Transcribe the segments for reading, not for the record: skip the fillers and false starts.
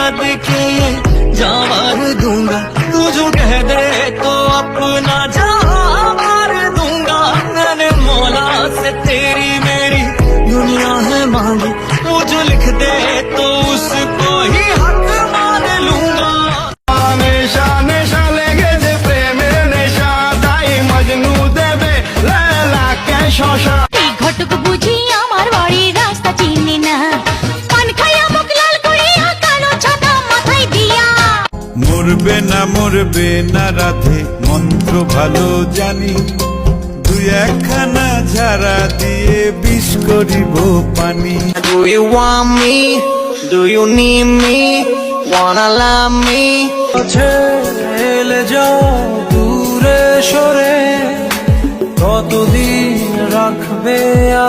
याद के ये जान दूंगा, तू जो कह दे तो अपना जान मार दूंगा। मैंने मौला से तेरी मेरी दुनिया है मांगी, वो जो लिख दे तो उसको ही हक मान लूंगा। नेशा नेशा लेगे जे प्रेमेर नेशा, ताई मजनू देबे लैला के शोषा। ঘটক বুঝি আমার বাড়ির রাস্তা চিনি না, পান খাইয়া মুখ লাল করিয়া কালো ছাতা মাথায় দিয়া। মরবে না রাধে মন্ত্র ভালো জানি, দুই একখানা ঝাড়া দিয়ে বিষ করিব পানি। Do you want me? Do you need me? Wanna love me? ছেলে যাও দূরে সরে, কতদিন রাখবে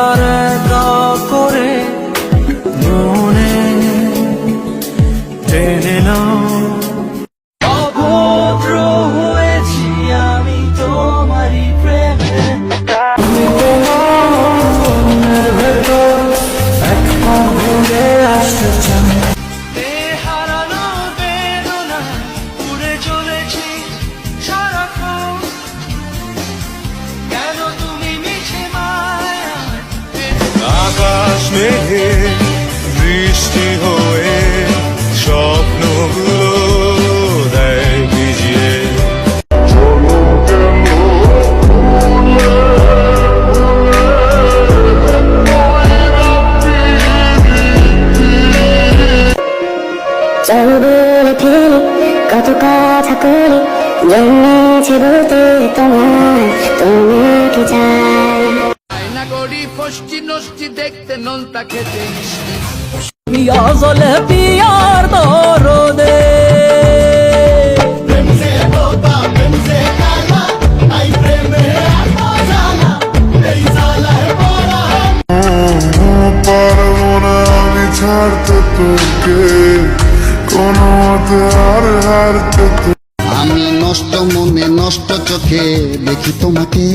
আর একা করে মনে টেনে নাও। অভদ্র হয়েছি আমি তোমারই প্রেমে, মনের ভেতর এক পা ঘুরে আসতে চাই। হারানো বেদনা উড়ে চলেছি সারাক্ষণ, কেন তুমি মিছে মায়া। আকাশ মেঘে বৃষ্টি হয়ে স্বপ্নগুলো দেয় ভিজিয়ে। চলো বলে ফেলি কত কথা করি, জন্মেছে বলতে তোমার তোমাকে চাই। আয়না করি ফষ্টি নষ্টি দেখতে নোনতা খেতে পিয়া জলে পিয়ার দরদে, পারবো না আমি ছাড়তে তোকে, কোনো মতে আর হারতে। আমি নষ্ট মনে নষ্ট চোখে দেখি তোমাকে,